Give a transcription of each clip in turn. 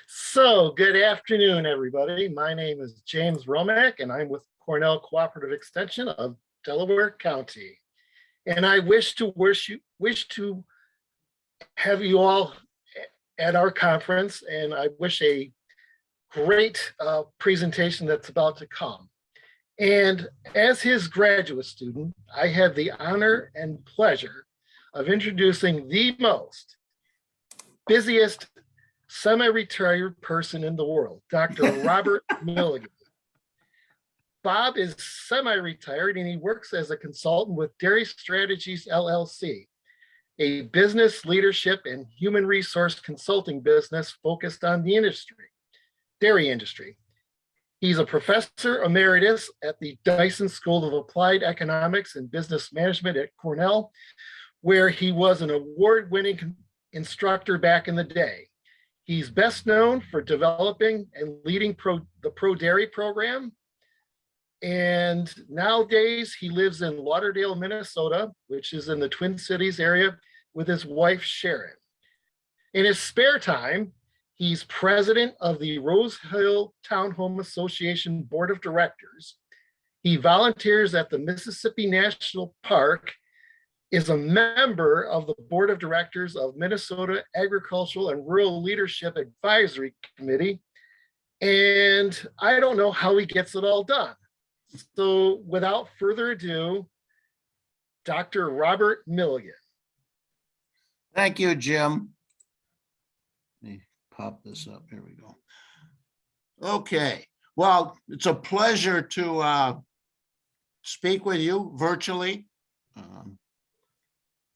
So, good afternoon, everybody. My name is James Romack, and I'm with Cornell Cooperative Extension of Delaware County. And I wish to have you all at our conference, and I wish a great presentation that's about to come. And as his graduate student, I have the honor and pleasure of introducing the most busiest semi-retired person in the world, Dr. Robert Milligan. Bob is semi-retired and he works as a consultant with Dairy Strategies LLC, a business leadership and human resource consulting business focused on the dairy industry. He's a professor emeritus at the Dyson School of Applied Economics and Business Management at Cornell, where he was an award-winning instructor back in the day. He's best known for developing and leading the Pro Dairy program. And nowadays he lives in Lauderdale, Minnesota, which is in the Twin Cities area, with his wife, Sharon. In his spare time, he's president of the Rose Hill Townhome Association Board of Directors. He volunteers at the Mississippi National Park, is a member of the Board of Directors of Minnesota Agricultural and Rural Leadership Advisory Committee. And I don't know how he gets it all done. So without further ado, Dr. Robert Milligan. Thank you, Jim. Let me pop this up. Here we go. Okay. Well, it's a pleasure to speak with you virtually.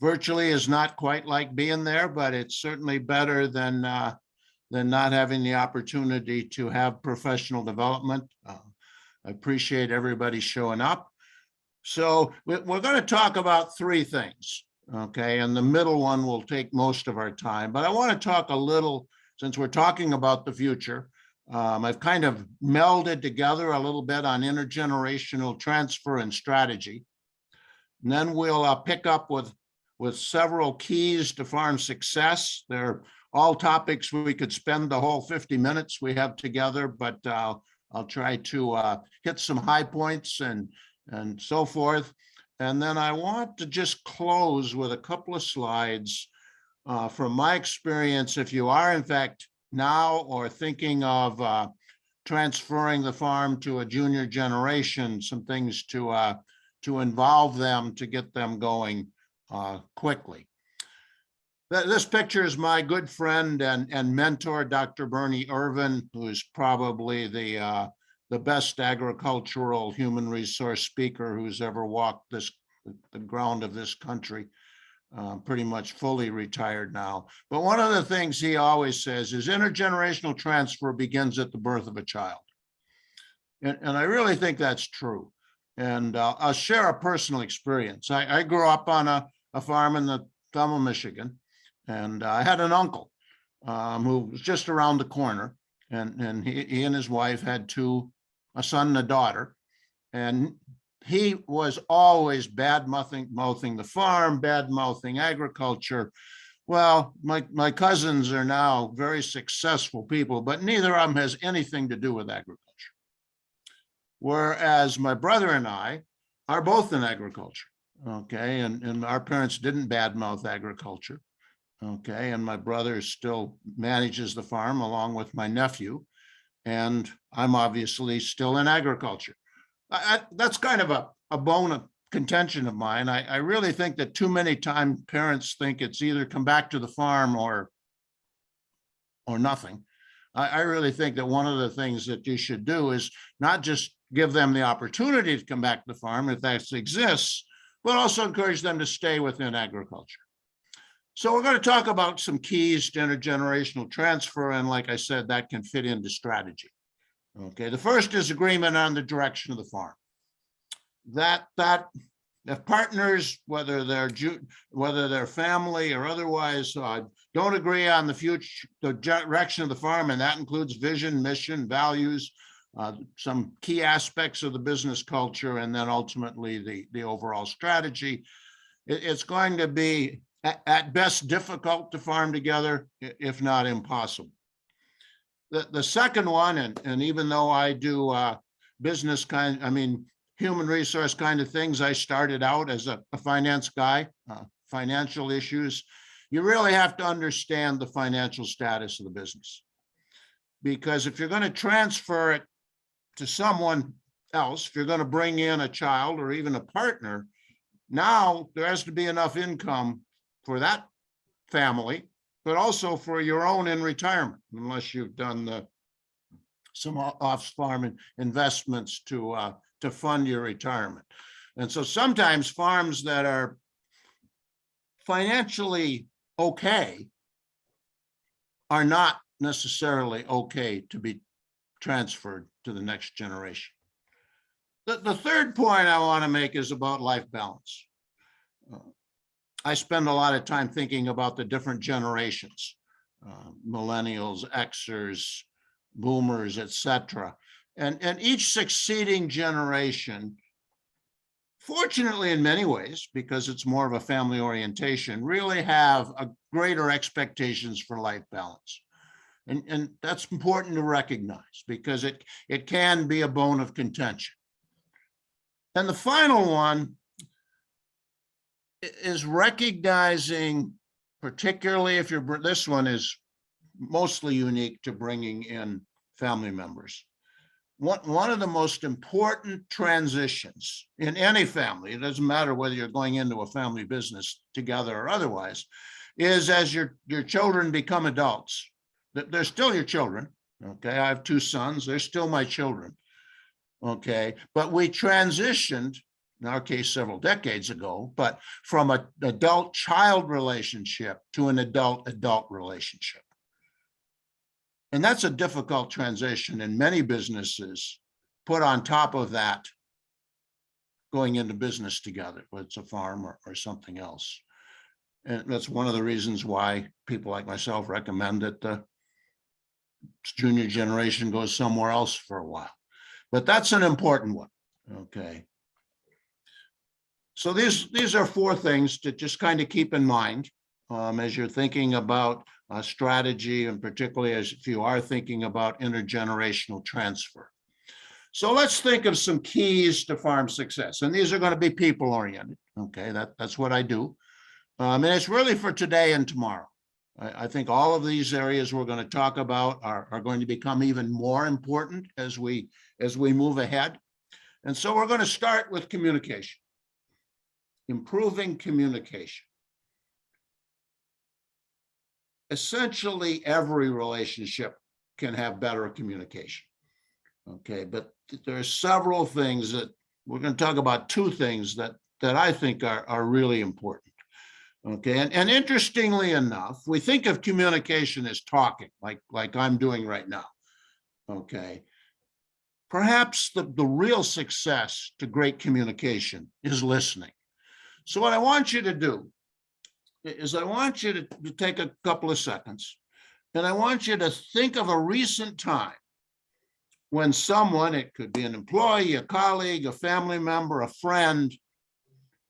Virtually is not quite like being there, but it's certainly better than not having the opportunity to have professional development. I appreciate everybody showing up. So we're going to talk about three things, okay? And the middle one will take most of our time, but I want to talk a little, since we're talking about the future, I've kind of melded together a little bit on intergenerational transfer and strategy. And then we'll pick up with several keys to farm success. They're all topics we could spend the whole 50 minutes we have together, but I'll try to hit some high points and so forth. And then I want to just close with a couple of slides from my experience. If you are in fact now or thinking of transferring the farm to a junior generation, some things to involve them to get them going quickly. This picture is my good friend and mentor, Dr. Bernie Irvin, who is probably the best agricultural human resource speaker who's ever walked the ground of this country. Pretty much fully retired now. But one of the things he always says is intergenerational transfer begins at the birth of a child. And I really think that's true. And I'll share a personal experience. I grew up on a farm in the thumb of Michigan, and I had an uncle who was just around the corner, and he and his wife had a son and a daughter, and he was always bad-mouthing the farm, bad-mouthing agriculture. Well, my cousins are now very successful people, but neither of them has anything to do with agriculture. Whereas my brother and I are both in agriculture. Okay, and our parents didn't badmouth agriculture. Okay, and my brother still manages the farm along with my nephew, and I'm obviously still in agriculture. That's kind of a bone of contention of mine. I really think that too many times parents think it's either come back to the farm or nothing. I really think that one of the things that you should do is not just give them the opportunity to come back to the farm if that exists, but also encourage them to stay within agriculture. So we're going to talk about some keys to intergenerational transfer, and like I said, that can fit into strategy. Okay, the first is agreement on the direction of the farm. That if partners, whether they're family or otherwise, don't agree on the direction of the farm, and that includes vision, mission, values, some key aspects of the business culture, and then ultimately the overall strategy. It's going to be at best difficult to farm together, if not impossible. The second one, and even though I do human resource kind of things, I started out as a finance guy, financial issues. You really have to understand the financial status of the business. Because if you're going to transfer it to someone else, if you're going to bring in a child or even a partner, now there has to be enough income for that family, but also for your own in retirement, unless you've done some off-farm investments to fund your retirement. And so sometimes farms that are financially okay are not necessarily okay to be transferred to the next generation. The third point I want to make is about life balance. I spend a lot of time thinking about the different generations, millennials, Xers, boomers, etc. And each succeeding generation, fortunately in many ways, because it's more of a family orientation, really have a greater expectations for life balance. And that's important to recognize because it can be a bone of contention. And the final one is recognizing, particularly if this one is mostly unique to bringing in family members. One of the most important transitions in any family, it doesn't matter whether you're going into a family business together or otherwise, is as your children become adults. They're still your children, okay? I have 2 sons, they're still my children, okay? But we transitioned, in our case, several decades ago, but from an adult-child relationship to an adult-adult relationship. And that's a difficult transition, and many businesses put on top of that going into business together, whether it's a farm or something else. And that's one of the reasons why people like myself recommend that the junior generation goes somewhere else for a while. But that's an important one, okay? So these are 4 things to just kind of keep in mind as you're thinking about strategy, and particularly as if you are thinking about intergenerational transfer. So let's think of some keys to farm success. And these are going to be people oriented. Okay, that's what I do. And it's really for today and tomorrow. I think all of these areas we're going to talk about are going to become even more important as we move ahead. And so we're going to start with communication, improving communication. Essentially, every relationship can have better communication. Okay, but there are several things that we're going to talk about. 2 things that I think are really important. Okay, and interestingly enough, we think of communication as talking, like I'm doing right now. Okay, perhaps the real success to great communication is listening. So what I want you to do is I want you to take a couple of seconds, and I want you to think of a recent time when someone, it could be an employee, a colleague, a family member, a friend,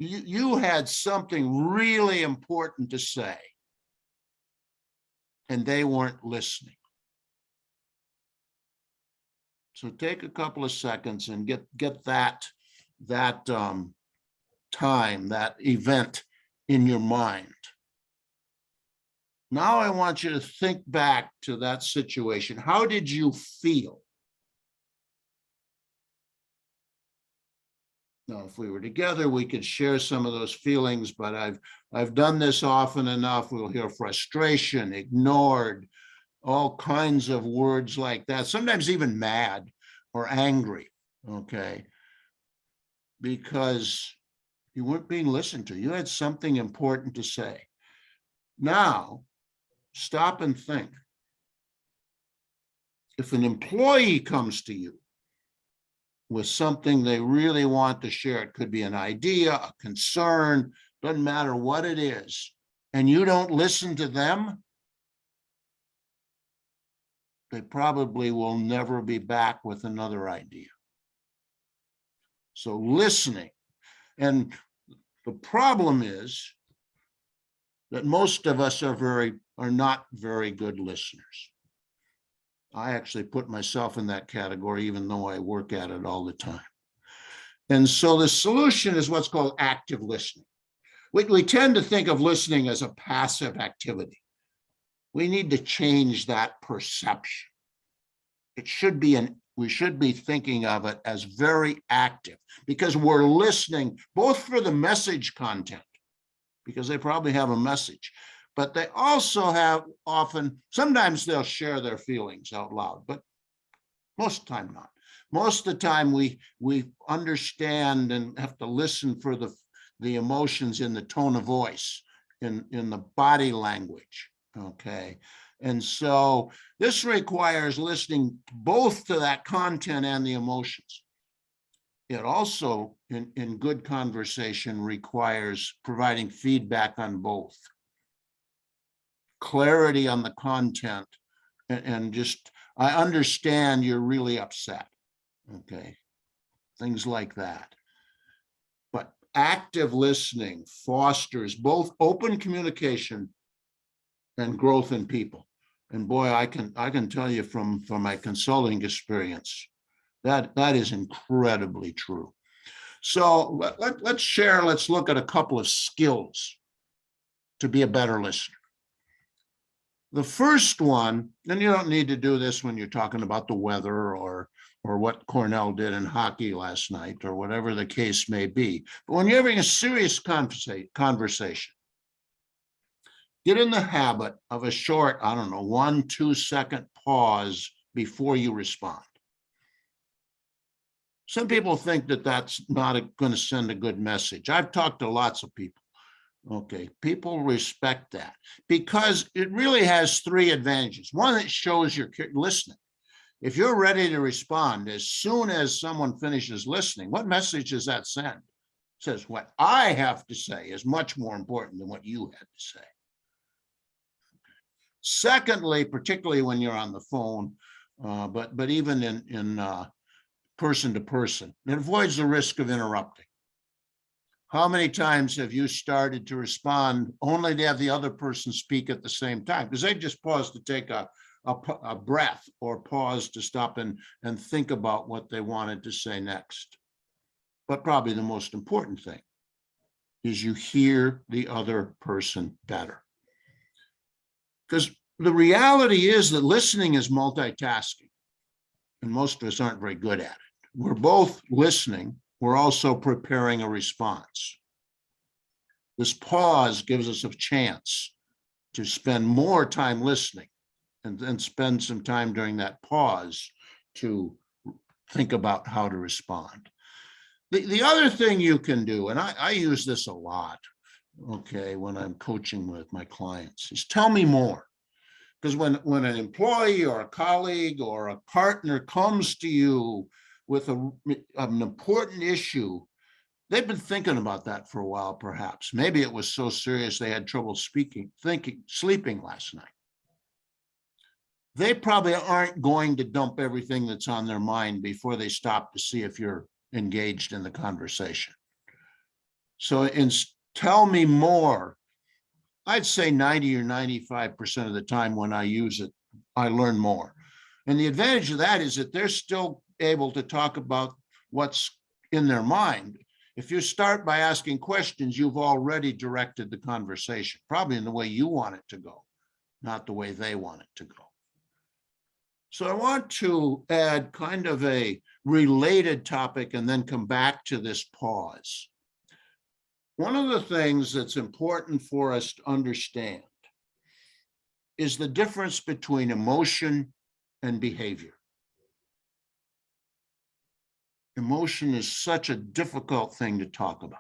you had something really important to say, and they weren't listening. So take a couple of seconds and get that time, that event in your mind. Now I want you to think back to that situation. How did you feel? Now, if we were together, we could share some of those feelings, but I've done this often enough. We'll hear frustration, ignored, all kinds of words like that, sometimes even mad or angry, okay? Because you weren't being listened to. You had something important to say. Now, stop and think. If an employee comes to you with something they really want to share, it could be an idea, a concern, doesn't matter what it is, and you don't listen to them, they probably will never be back with another idea. So listening. And the problem is that most of us are not very good listeners. I actually put myself in that category, even though I work at it all the time. And so the solution is what's called active listening. We tend to think of listening as a passive activity. We need to change that perception. It should be we should be thinking of it as very active, because we're listening both for the message content, because they probably have a message, but they also have sometimes they'll share their feelings out loud, but most of the time not. Most of the time we understand and have to listen for the emotions in the tone of voice, in the body language, okay? And so this requires listening both to that content and the emotions. It also, in good conversation, requires providing feedback on both. Clarity on the content, and just, I understand you're really upset, okay? Things like that. But active listening fosters both open communication and growth in people. And boy, I can tell you from my consulting experience, that is incredibly true. So let's look at a couple of skills to be a better listener. The first one, and you don't need to do this when you're talking about the weather or what Cornell did in hockey last night or whatever the case may be, but when you're having a serious conversation, get in the habit of a short, 1-2 second pause before you respond. Some people think that that's not going to send a good message. I've talked to lots of people. Okay, people respect that because it really has 3 advantages. One, it shows you're listening. If you're ready to respond as soon as someone finishes listening, what message does that send? It says what I have to say is much more important than what you had to say. Secondly, particularly when you're on the phone, but even in person to person, it avoids the risk of interrupting. How many times have you started to respond only to have the other person speak at the same time? Because they just pause to take a breath or pause to stop and think about what they wanted to say next. But probably the most important thing is you hear the other person better. Because the reality is that listening is multitasking, and most of us aren't very good at it. We're both listening. We're also preparing a response. This pause gives us a chance to spend more time listening and then spend some time during that pause to think about how to respond. The other thing you can do, and I use this a lot, okay, when I'm coaching with my clients, is tell me more. Because when an employee or a colleague or a partner comes to you with an important issue, they've been thinking about that for a while, perhaps. Maybe it was so serious they had trouble sleeping last night. They probably aren't going to dump everything that's on their mind before they stop to see if you're engaged in the conversation. So tell me more. I'd say 90 or 95% of the time when I use it, I learn more. And the advantage of that is that they're still able to talk about what's in their mind. If you start by asking questions, you've already directed the conversation, probably in the way you want it to go, not the way they want it to go. So I want to add kind of a related topic and then come back to this pause. One of the things that's important for us to understand is the difference between emotion and behavior. Emotion is such a difficult thing to talk about,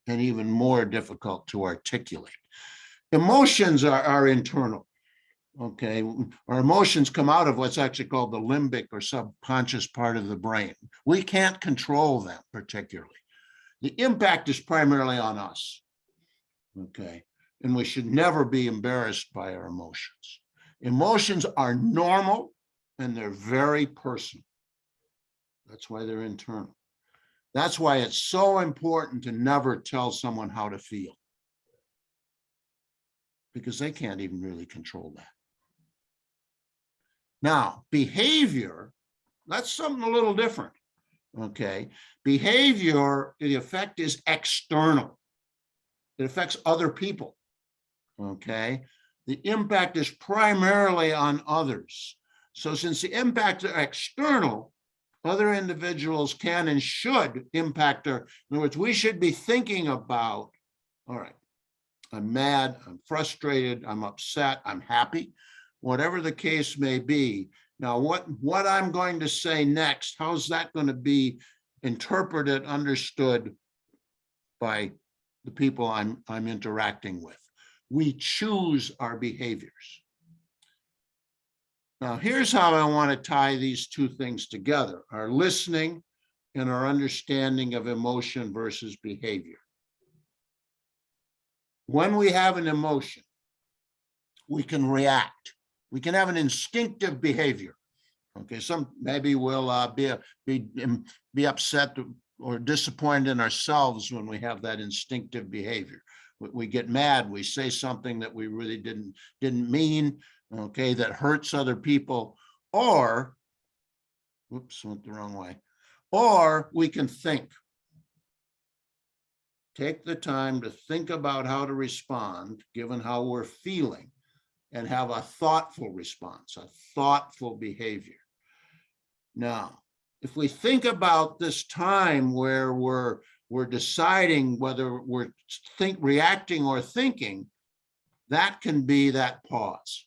and even more difficult to articulate. Emotions are internal, okay? Our emotions come out of what's actually called the limbic or subconscious part of the brain. We can't control them particularly. The impact is primarily on us, okay? And we should never be embarrassed by our emotions. Emotions are normal and they're very personal. That's why they're internal. That's why it's so important to never tell someone how to feel, because they can't even really control that. Now, behavior, that's something a little different. Okay. Behavior, the effect is external. It affects other people. Okay. The impact is primarily on others. So since the impacts are external, other individuals can and should impact our, in other words, we should be thinking about, all right, I'm mad, I'm frustrated, I'm upset, I'm happy, whatever the case may be. Now, what I'm going to say next, how's that going to be interpreted, understood by the people I'm interacting with? We choose our behaviors. Now, here's how I want to tie these two things together, our listening and our understanding of emotion versus behavior. When we have an emotion, we can react. We can have an instinctive behavior. Okay, some maybe we'll be upset or disappointed in ourselves when we have that instinctive behavior. We get mad, we say something that we really didn't mean, okay, that hurts other people, or, whoops, went the wrong way, or we can think. Take the time to think about how to respond, given how we're feeling, and have a thoughtful response, a thoughtful behavior. Now, if we think about this time where we're deciding whether we're reacting or thinking, that can be that pause.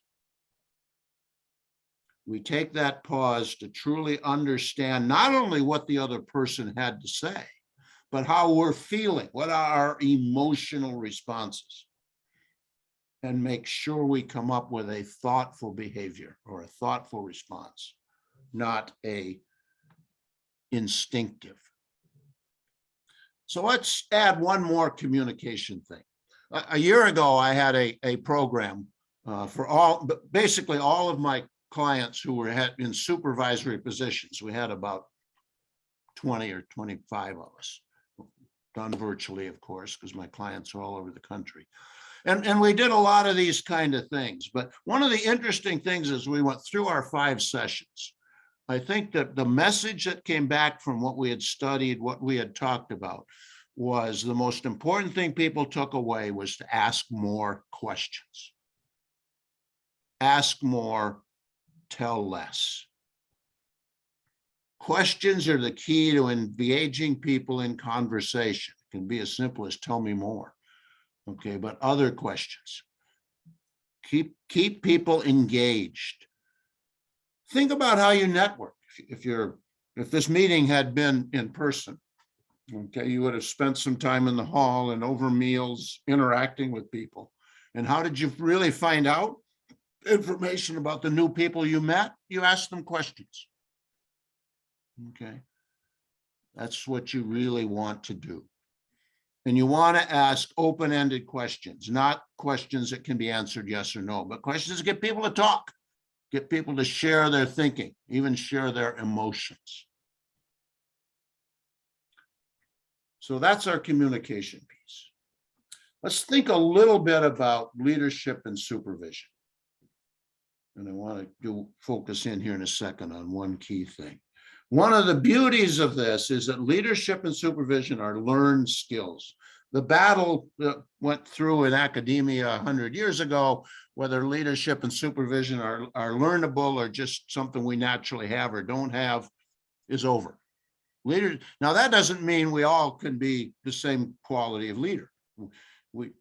We take that pause to truly understand not only what the other person had to say, but how we're feeling, what are our emotional responses, and make sure we come up with a thoughtful behavior or a thoughtful response, not a instinctive. So let's add one more communication thing. A year ago, I had a program for basically all of my clients who were in supervisory positions. We had about 20 or 25 of us, done virtually, of course, because my clients are all over the country. And we did a lot of these kind of things. But one of the interesting things is we went through our 5 sessions. I think that the message that came back from what we had studied, what we had talked about, was the most important thing people took away was to ask more questions. Ask more, tell less. Questions are the key to engaging people in conversation. It can be as simple as tell me more. Okay, but other questions. Keep people engaged. Think about how you network. If this meeting had been in person, okay, you would have spent some time in the hall and over meals interacting with people. And how did you really find out information about the new people you met? You asked them questions. Okay, that's what you really want to do. And you want to ask open-ended questions, not questions that can be answered yes or no, but questions that get people to talk, get people to share their thinking, even share their emotions. So that's our communication piece. Let's think a little bit about leadership and supervision. And I want to focus in here in a second on one key thing. One of the beauties of this is that leadership and supervision are learned skills. The battle that went through in academia 100 years ago, whether leadership and supervision are learnable or just something we naturally have or don't have, is over. Now, that doesn't mean we all can be the same quality of leader. We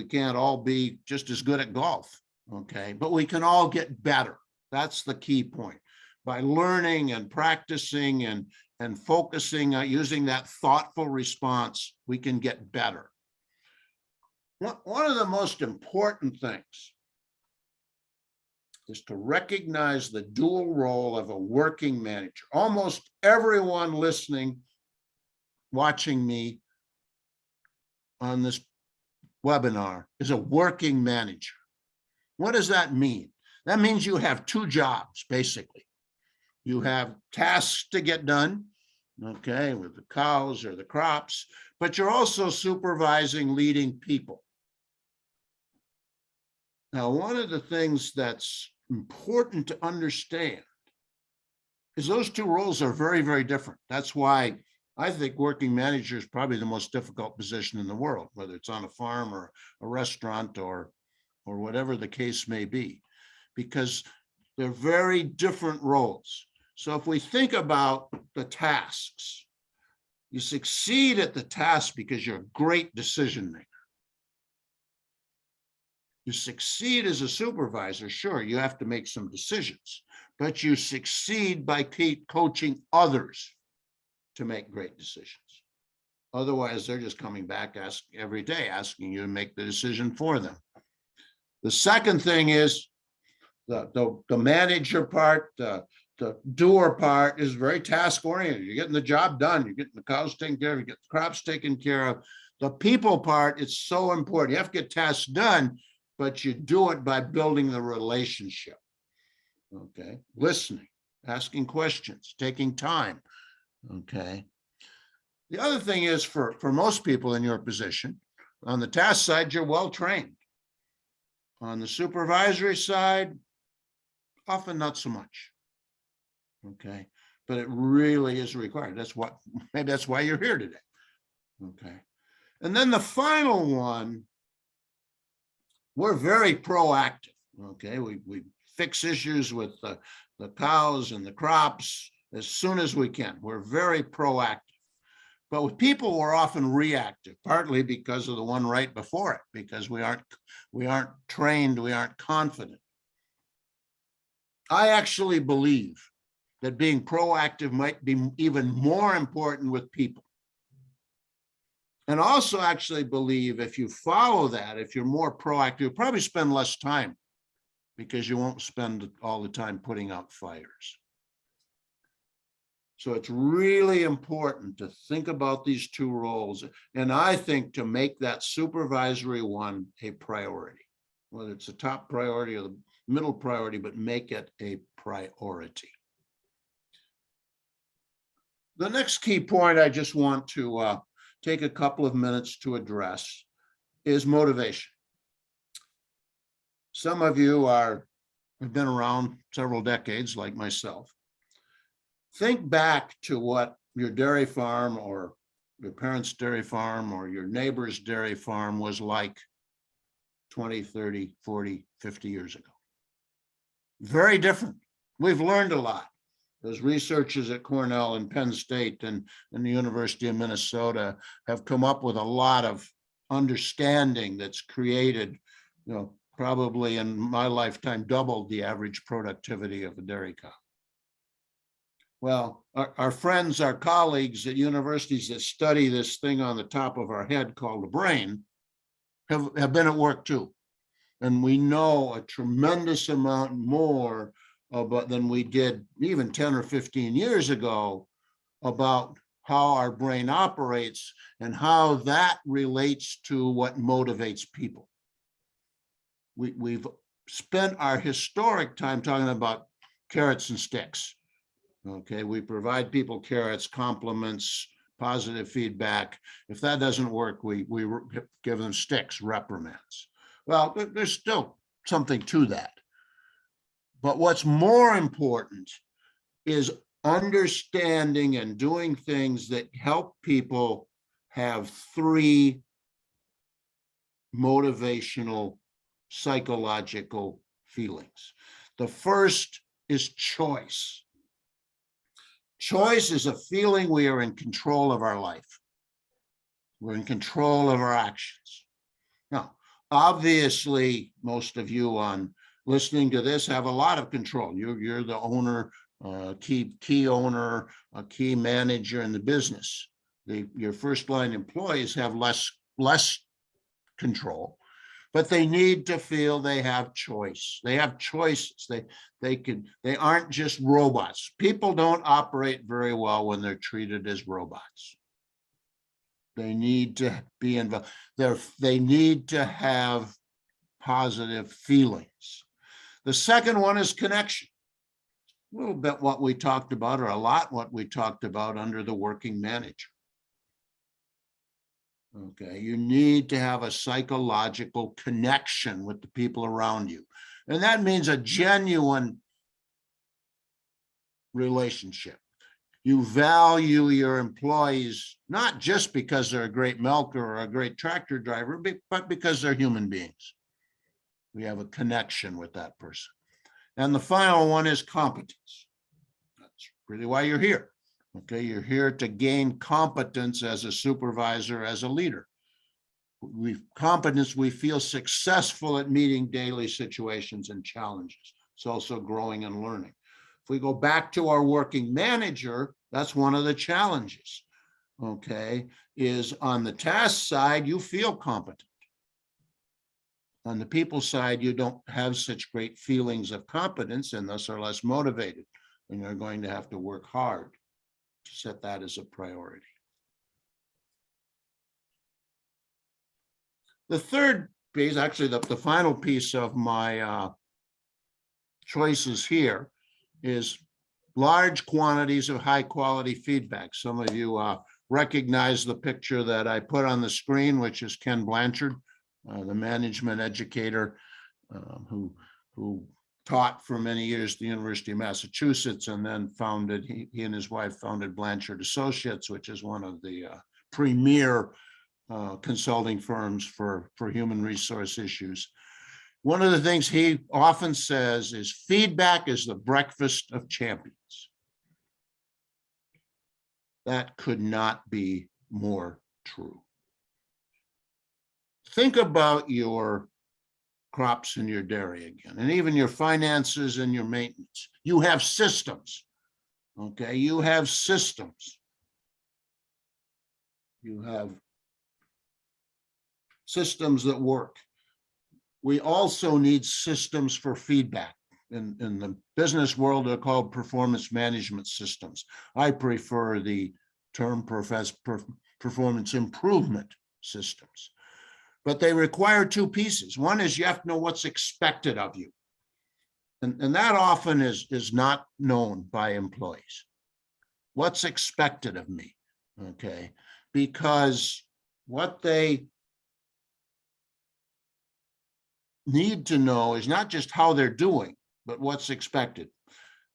can't all be just as good at golf, okay? But we can all get better. That's the key point. By learning and practicing and focusing on using that thoughtful response, we can get better. One of the most important things is to recognize the dual role of a working manager. Almost everyone listening, watching me on this webinar is a working manager. What does that mean? That means you have 2 jobs, basically. You have tasks to get done, okay, with the cows or the crops, but you're also supervising, leading people. Now, one of the things that's important to understand is those two roles are very, very different. That's why I think working manager is probably the most difficult position in the world, whether it's on a farm or a restaurant or whatever the case may be, because they're very different roles. So if we think about the tasks, you succeed at the task because you're a great decision maker. You succeed as a supervisor, sure, you have to make some decisions, but you succeed by coaching others to make great decisions. Otherwise, they're just coming back every day asking you to make the decision for them. The second thing is the manager part, the doer part is very task oriented. You're getting the job done. You're getting the cows taken care of. You get the crops taken care of. The people part is so important. You have to get tasks done, but you do it by building the relationship. Okay, listening, asking questions, taking time. Okay. The other thing is for most people in your position, on the task side, you're well trained. On the supervisory side, often not so much. Okay, but it really is required. Maybe that's why you're here today. Okay, and then the final one, we're very proactive. Okay, we fix issues with the cows and the crops as soon as we can. We're very proactive. But with people, we're often reactive, partly because of the one right before it, because we aren't trained, we aren't confident. I actually believe that being proactive might be even more important with people. And also actually believe if you follow that, if you're more proactive, you'll probably spend less time because you won't spend all the time putting out fires. So it's really important to think about these two roles. And I think to make that supervisory one a priority, whether it's a top priority or the middle priority, but make it a priority. The next key point I just want to take a couple of minutes to address is motivation. Some of you have been around several decades like myself. Think back to what your dairy farm or your parents' dairy farm or your neighbor's dairy farm was like 20, 30, 40, 50 years ago. Very different. We've learned a lot. Those researchers at Cornell and Penn State and the University of Minnesota have come up with a lot of understanding that's created, probably in my lifetime, doubled the average productivity of a dairy cow. Well, our friends, our colleagues at universities that study this thing on the top of our head called the brain have been at work too. And we know a tremendous amount more than we did even 10 or 15 years ago about how our brain operates and how that relates to what motivates people. We've spent our historic time talking about carrots and sticks. Okay, we provide people carrots, compliments, positive feedback. If that doesn't work, we give them sticks, reprimands. Well, there's still something to that. But what's more important is understanding and doing things that help people have three motivational psychological feelings. The first is choice. Choice is a feeling we are in control of our life. We're in control of our actions. Now, obviously, most of you on listening to this have a lot of control. You're the owner, key owner, a key manager in the business. Your first line employees have less control, but they need to feel they have choice. They have choices. They aren't just robots. People don't operate very well when they're treated as robots. They need to be involved. They need to have positive feelings. The second one is connection. A little bit what we talked about, or a lot what we talked about under the working manager. Okay, you need to have a psychological connection with the people around you. And that means a genuine relationship. You value your employees, not just because they're a great melker or a great tractor driver, but because they're human beings. We have a connection with that person. And the final one is competence. That's really why you're here. Okay, you're here to gain competence as a supervisor, as a leader. Competence, we feel successful at meeting daily situations and challenges. It's also growing and learning. If we go back to our working manager, that's one of the challenges, okay, is on the task side, you feel competent. On the people side, you don't have such great feelings of competence and thus are less motivated, and you're going to have to work hard to set that as a priority. The third piece, actually the final piece of my choices here is large quantities of high quality feedback. Some of you recognize the picture that I put on the screen, which is Ken Blanchard, the management educator who taught for many years at the University of Massachusetts, and then founded, he and his wife founded Blanchard Associates, which is one of the premier consulting firms for human resource issues. One of the things he often says is feedback is the breakfast of champions. That could not be more true. Think about your crops and your dairy again, and even your finances and your maintenance. You have systems, okay? You have systems. You have systems that work. We also need systems for feedback. In the business world, they're called performance management systems. I prefer the term performance improvement systems. But they require two pieces. One is you have to know what's expected of you. And that often is not known by employees. What's expected of me, okay? Because what they need to know is not just how they're doing, but what's expected.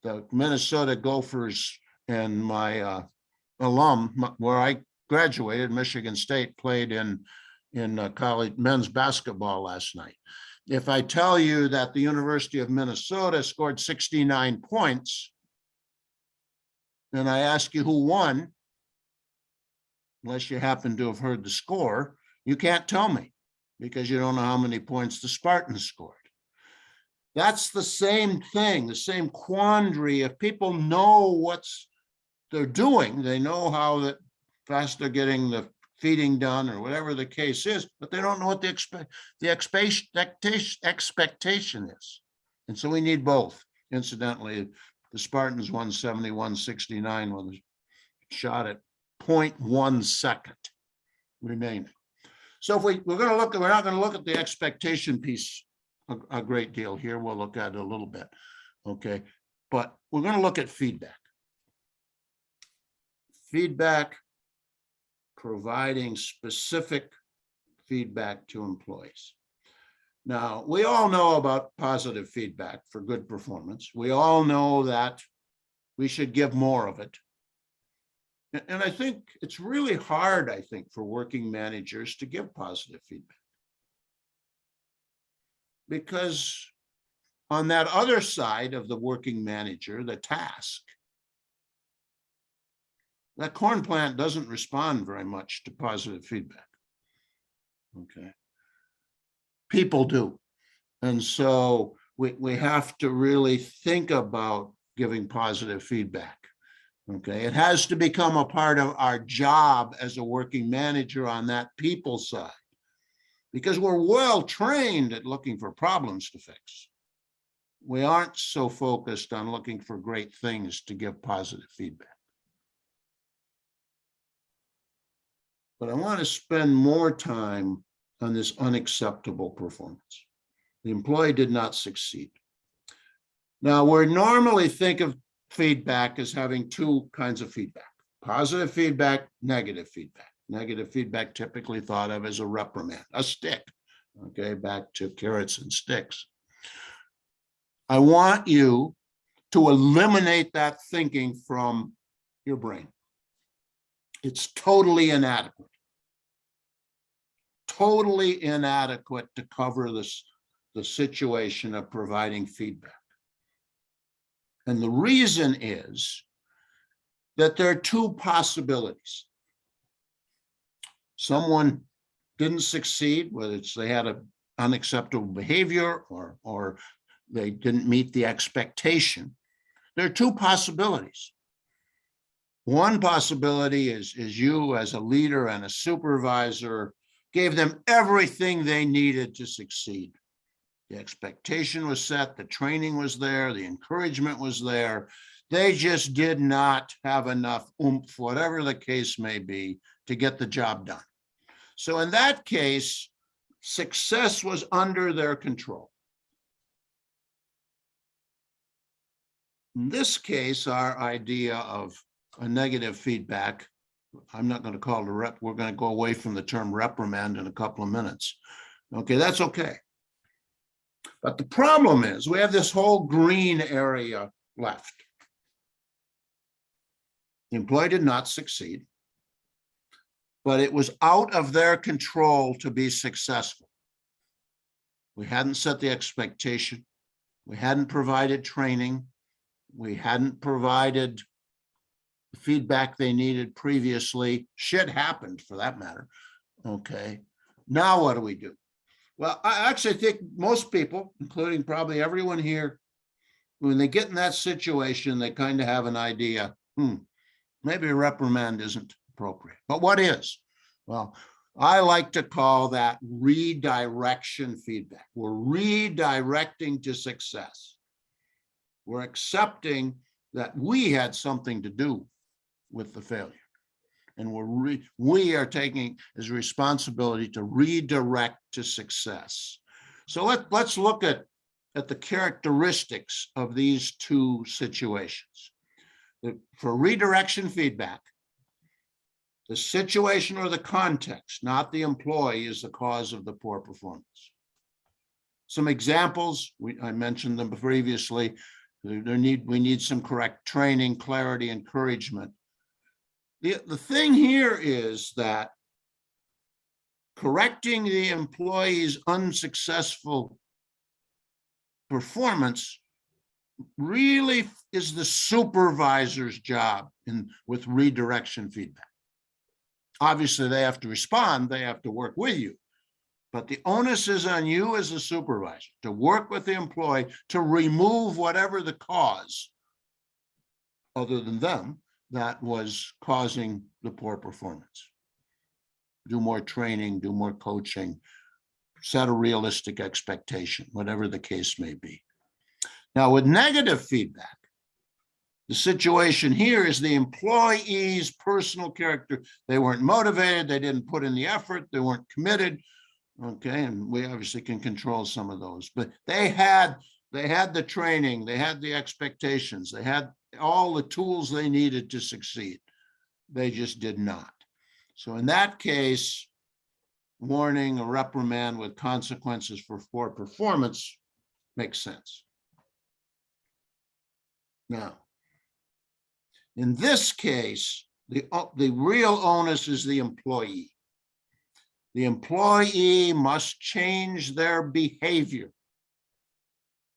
The Minnesota Gophers and my alum, where I graduated, Michigan State, played in college men's basketball last night. If I tell you that the University of Minnesota scored 69 points, and I ask you who won, unless you happen to have heard the score, you can't tell me because you don't know how many points the Spartans scored. That's the same thing, the same quandary. If people know what they're doing, they know how fast they're getting the feeding done or whatever the case is, but they don't know what the expectation is. And so we need both. Incidentally, the Spartans won 71-69 with a shot at 0.1 second remaining. So if we're going to look, we're not going to look at the expectation piece a great deal here. We'll look at it a little bit, okay? But we're going to look at feedback. Feedback, providing specific feedback to employees. Now, we all know about positive feedback for good performance. We all know that we should give more of it. And I think it's really hard, I think, for working managers to give positive feedback. Because on that other side of the working manager, the task, that corn plant doesn't respond very much to positive feedback. Okay. People do. And so we have to really think about giving positive feedback. Okay. It has to become a part of our job as a working manager on that people side, because we're well trained at looking for problems to fix. We aren't so focused on looking for great things to give positive feedback. But I want to spend more time on this unacceptable performance. The employee did not succeed. Now, we normally think of feedback as having two kinds of feedback: positive feedback, negative feedback. Negative feedback typically thought of as a reprimand, a stick, okay, back to carrots and sticks. I want you to eliminate that thinking from your brain. It's totally inadequate. Totally inadequate to cover the situation of providing feedback. And the reason is that there are two possibilities. Someone didn't succeed, whether it's they had an unacceptable behavior or they didn't meet the expectation. There are two possibilities. One possibility is you as a leader and a supervisor gave them everything they needed to succeed. The expectation was set, the training was there, the encouragement was there. They just did not have enough oomph, whatever the case may be, to get the job done. So in that case, success was under their control. In this case, our idea of a negative feedback, I'm not going to call it we're going to go away from the term reprimand in a couple of minutes. Okay, that's okay. But the problem is we have this whole green area left. The employee did not succeed, but it was out of their control to be successful. We hadn't set the expectation. We hadn't provided training. We hadn't provided the feedback they needed previously. Shit happened, for that matter. Okay, now what do we do? Well, I actually think most people, including probably everyone here, when they get in that situation, they kind of have an idea, maybe a reprimand isn't appropriate. But what is? Well, I like to call that redirection feedback. We're redirecting to success. We're accepting that we had something to do with the failure. And we are taking as responsibility to redirect to success. So let's look at the characteristics of these two situations. For redirection feedback, the situation or the context, not the employee, is the cause of the poor performance. Some examples, I mentioned them previously. We need some correct training, clarity, encouragement. The thing here is that correcting the employee's unsuccessful performance really is the supervisor's job with redirection feedback. Obviously, they have to respond, they have to work with you, but the onus is on you as a supervisor to work with the employee to remove whatever the cause, other than them, that was causing the poor performance. Do more training, do more coaching, set a realistic expectation, whatever the case may be. Now, with negative feedback, the situation here is the employee's personal character. They weren't motivated, they didn't put in the effort, they weren't committed. Okay, and we obviously can control some of those, but they had the training, they had the expectations, they had all the tools they needed to succeed. They just did not. So in that case, warning, a reprimand with consequences for poor performance makes sense. Now, in this case, the real onus is the employee. The employee must change their behavior,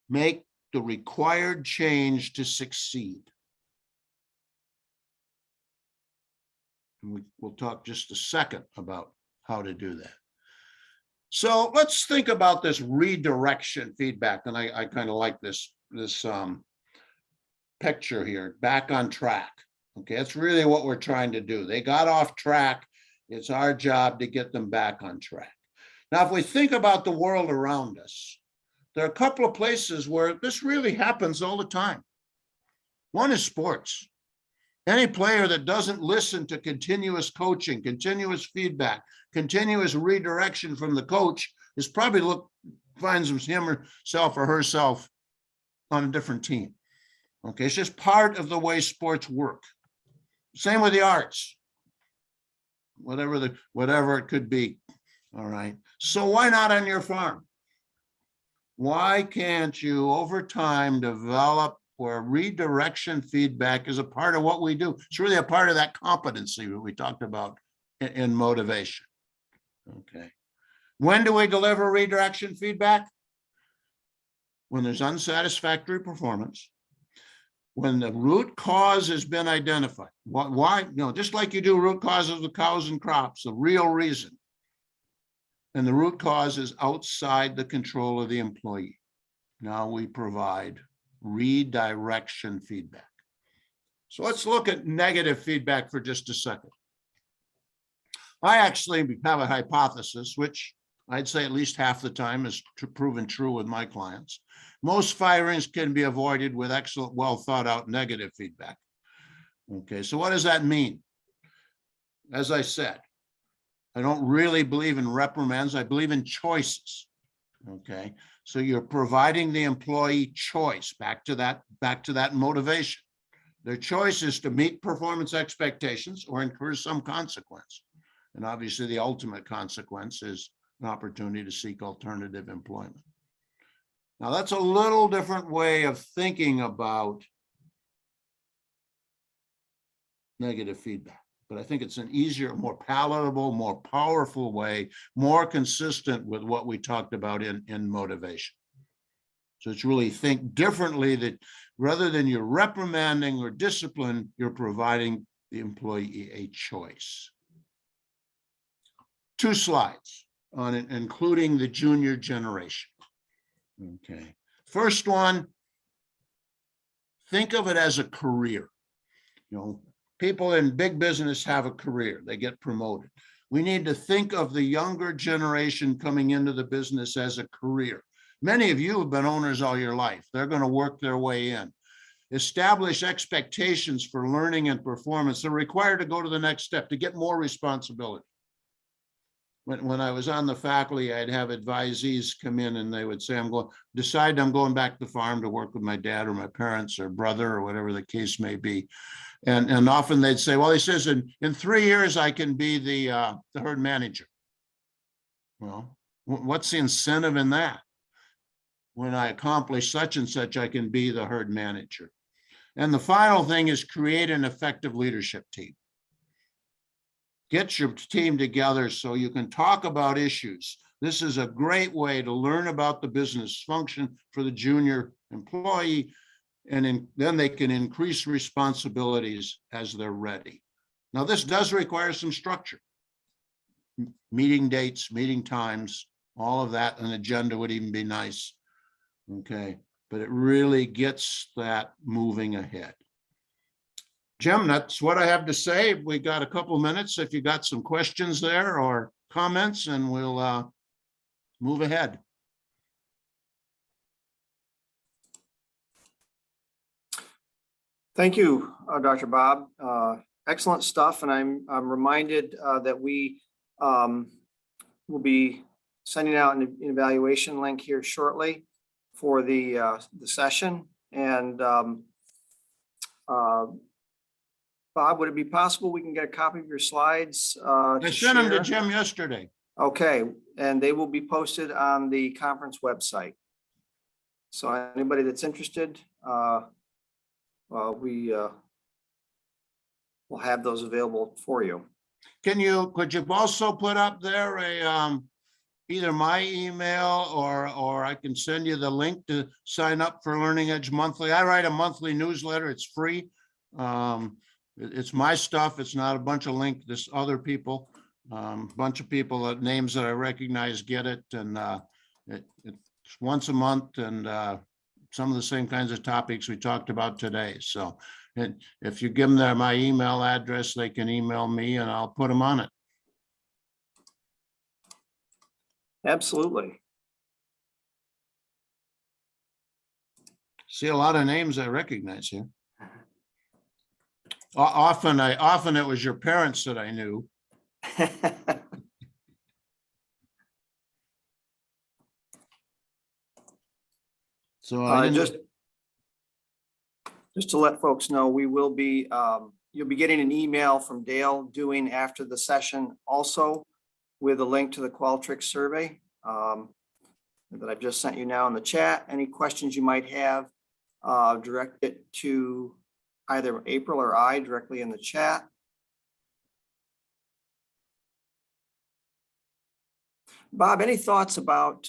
make the required change to succeed. And we'll talk just a second about how to do that. So let's think about this redirection feedback. And I kind of like this picture here, back on track. Okay, that's really what we're trying to do. They got off track. It's our job to get them back on track. Now, if we think about the world around us, there are a couple of places where this really happens all the time. One is sports. Any player that doesn't listen to continuous coaching, continuous feedback, continuous redirection from the coach is probably finds himself or herself on a different team. Okay, it's just part of the way sports work. Same with the arts, whatever it could be. All right. So why not on your farm? Why can't you over time develop where redirection feedback is a part of what we do? It's really a part of that competency that we talked about in motivation. Okay. When do we deliver redirection feedback? When there's unsatisfactory performance, when the root cause has been identified. Why? Just like you do root causes of cows and crops, the real reason. And the root cause is outside the control of the employee. Now we provide redirection feedback. So let's look at negative feedback for just a second. I actually have a hypothesis, which I'd say at least half the time is proven true with my clients. Most firings can be avoided with excellent, well thought out negative feedback. Okay, so what does that mean? As I said, I don't really believe in reprimands. I believe in choices. Okay, so you're providing the employee choice. Back to that motivation. Their choice is to meet performance expectations or incur some consequence. And obviously the ultimate consequence is an opportunity to seek alternative employment. Now that's a little different way of thinking about negative feedback, but I think it's an easier, more palatable, more powerful way, more consistent with what we talked about in motivation. So it's really think differently, that rather than you're reprimanding or discipline, you're providing the employee a choice. 2 slides on it, including the junior generation. Okay. First one, think of it as a career. People in big business have a career, they get promoted. We need to think of the younger generation coming into the business as a career. Many of you have been owners all your life. They're going to work their way in. Establish expectations for learning and performance. They're required to go to the next step, to get more responsibility. When I was on the faculty, I'd have advisees come in and they would say, I'm going back to the farm to work with my dad or my parents or brother or whatever the case may be. And often they'd say, well, he says, in 3 years, I can be the herd manager. Well, what's the incentive in that? When I accomplish such and such, I can be the herd manager. And the final thing is create an effective leadership team. Get your team together so you can talk about issues. This is a great way to learn about the business function for the junior employee, and then they can increase responsibilities as they're ready. Now, this does require some structure. Meeting dates, meeting times, all of that, an agenda would even be nice. Okay, but it really gets that moving ahead. Jim, that's what I have to say. We got a couple of minutes if you got some questions there or comments, and we'll move ahead. Thank you, Dr. Bob. Excellent stuff, and I'm reminded that we will be sending out an evaluation link here shortly for the session. And Bob, would it be possible we can get a copy of your slides? I sent them to Jim yesterday. Okay, and they will be posted on the conference website. So anybody that's interested, we will have those available for you. Could you also put up there a either my email or I can send you the link to sign up for Learning Edge Monthly. I write a monthly newsletter. It's free. It's my stuff. It's not a bunch of links. There's other people, bunch of people, names that I recognize get it. And it's once a month, and some of the same kinds of topics we talked about today. So if you give them my email address, they can email me and I'll put them on it. Absolutely. See a lot of names I recognize here. Often it was your parents that I knew. So just to let folks know, we will be you'll be getting an email from Dale Dewing after the session, also with a link to the Qualtrics survey. that I've just sent you now in the chat. Any questions you might have, direct it to either April or I directly in the chat. Bob, any thoughts about,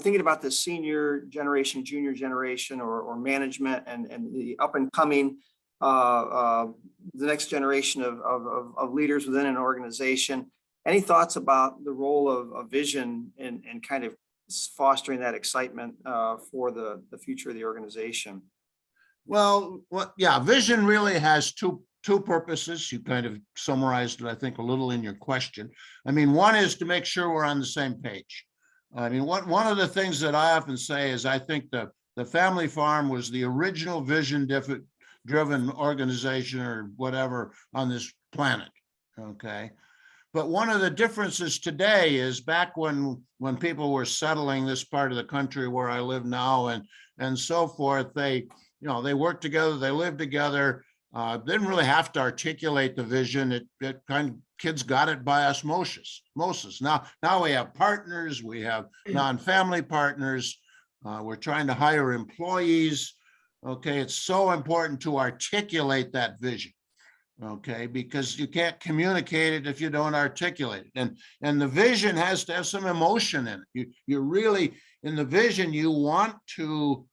thinking about the senior generation, junior generation, or management and the up and coming, the next generation of leaders within an organization? Any thoughts about the role of vision and kind of fostering that excitement for the future of the organization? Well, yeah, vision really has two purposes. You kind of summarized it, I think, a little in your question. I mean, one is to make sure we're on the same page. I mean, one of the things that I often say is I think the family farm was the original vision-driven organization or whatever on this planet, okay? But one of the differences today is back when people were settling this part of the country where I live now and so forth, they worked together, they lived together, didn't really have to articulate the vision. It kind of, kids got it by osmosis. Now we have partners, we have non-family partners, we're trying to hire employees. Okay, it's so important to articulate that vision. Okay, because you can't communicate it if you don't articulate it. And the vision has to have some emotion in it. You really, in the vision, you want to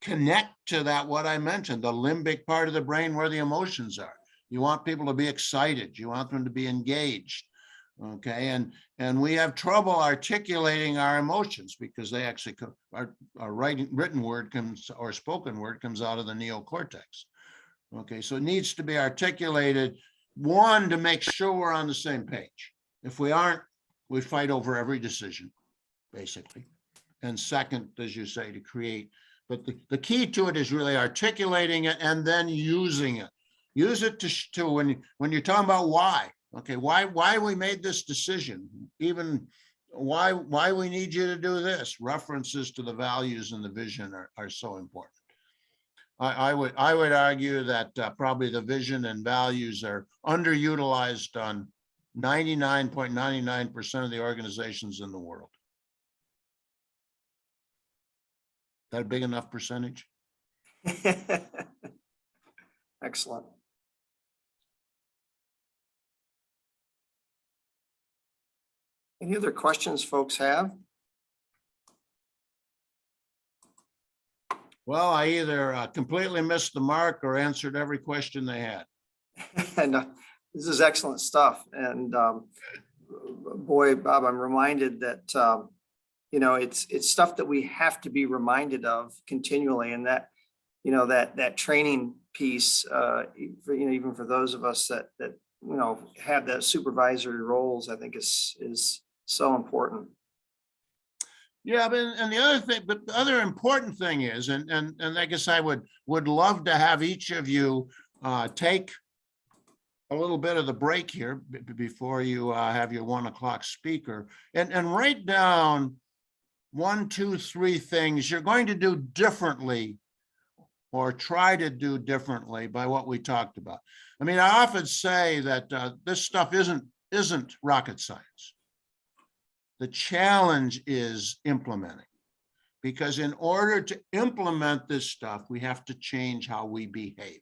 connect to that, what I mentioned, the limbic part of the brain where the emotions are. You want people to be excited. You want them to be engaged. Okay, and we have trouble articulating our emotions because they actually, our written word comes, or spoken word comes out of the neocortex. Okay, so it needs to be articulated, one, to make sure we're on the same page. If we aren't, we fight over every decision, basically. And second, as you say, to create, but the key to it is really articulating it and then using it. Use it to when you're talking about why, okay, why we made this decision, even why we need you to do this. References to the values and the vision are so important. I would argue that probably the vision and values are underutilized on 99.99% of the organizations in the world. That a big enough percentage? Excellent. Any other questions folks have? Well, I either completely missed the mark or answered every question they had. And this is excellent stuff. And boy, Bob, I'm reminded that it's stuff that we have to be reminded of continually, and that that training piece, even for those of us that have that supervisory roles, I think is so important. Yeah, but the other important thing is, and I guess I would love to have each of you take a little bit of the break here before you have your 1 o'clock speaker and write down 1, 2, 3 things you're going to do differently or try to do differently by what we talked about. I mean, I often say that this stuff isn't rocket science. The challenge is implementing, because in order to implement this stuff, we have to change how we behave.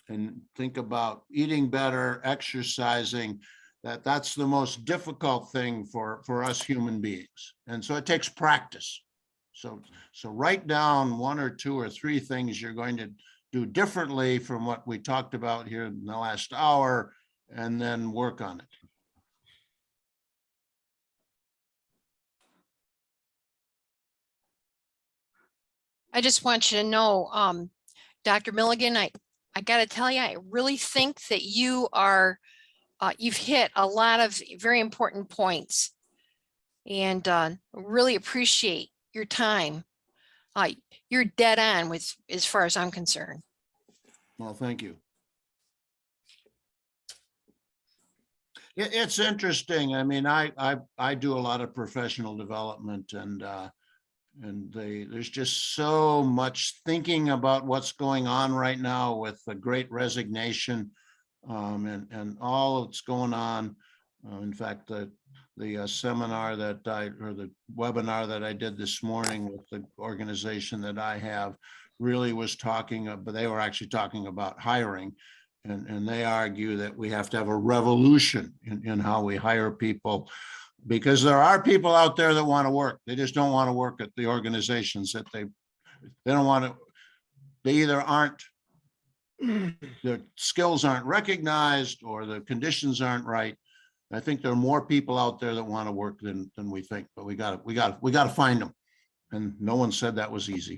And think about eating better, exercising, that's the most difficult thing for us human beings. And so it takes practice. So write down 1 or 2 or 3 things you're going to do differently from what we talked about here in the last hour, and then work on it. I just want you to know, Dr. Milligan, I got to tell you, I really think that you are, you've hit a lot of very important points, and really appreciate your time. You're dead on with, as far as I'm concerned. Well, thank you. It's interesting. I mean, I do a lot of professional development, and there's just so much thinking about what's going on right now with the Great Resignation, and all that's going on. In fact, seminar or the webinar that I did this morning with the organization that I have really was talking, but they were actually talking about hiring. And they argue that we have to have a revolution in how we hire people, because there are people out there that want to work. They just don't want to work at the organizations that they don't want to, they either aren't, their skills aren't recognized or the conditions aren't right. I think there are more people out there that want to work than we think, but we got to find them. And no one said that was easy.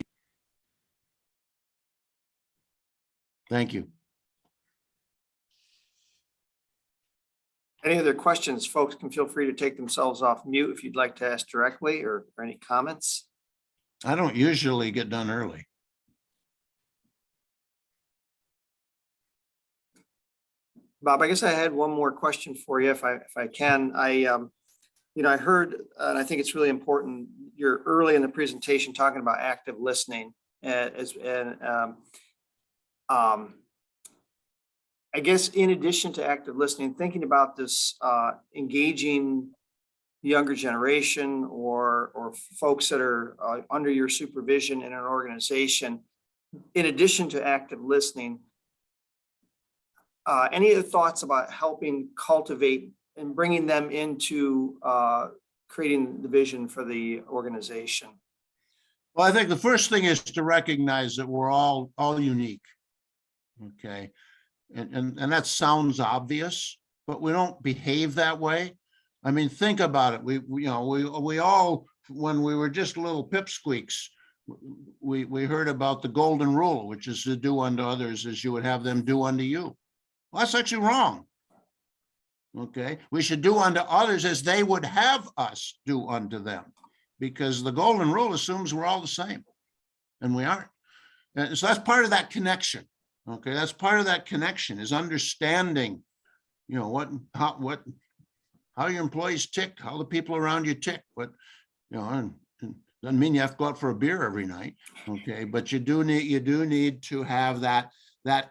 Thank you. Any other questions? Folks can feel free to take themselves off mute if you'd like to ask directly or any comments. I don't usually get done early. Bob, I guess I had one more question for you, if I can. I heard, and I think it's really important, you're early in the presentation talking about active listening I guess in addition to active listening, thinking about this engaging the younger generation or folks that are under your supervision in an organization, in addition to active listening, any other thoughts about helping cultivate and bringing them into creating the vision for the organization? Well, I think the first thing is to recognize that we're all unique. Okay. And that sounds obvious, but we don't behave that way. I mean, think about it. We all, when we were just little pipsqueaks, we heard about the golden rule, which is to do unto others as you would have them do unto you. Well, that's actually wrong. Okay, we should do unto others as they would have us do unto them, because the golden rule assumes we're all the same, and we aren't. And so that's part of that connection. Okay, that's part of that connection, is understanding, how your employees tick, how the people around you tick. But and doesn't mean you have to go out for a beer every night. Okay, but you do need to have that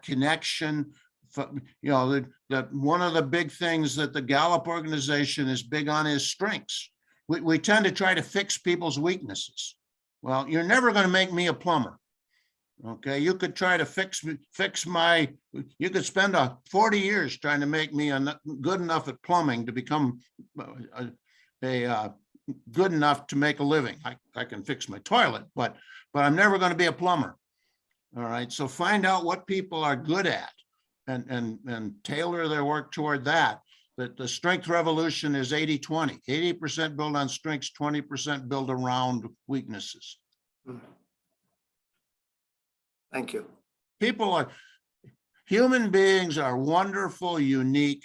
connection. That one of the big things that the Gallup organization is big on is strengths. We tend to try to fix people's weaknesses. Well, you're never going to make me a plumber. Okay, you could try to you could spend 40 years trying to make me good enough at plumbing to become good enough to make a living. I can fix my toilet, but I'm never going to be a plumber. All right, so find out what people are good at and tailor their work toward that. That the strength revolution is 80-20. 80% build on strengths, 20% build around weaknesses. Thank you. Human beings are wonderful, unique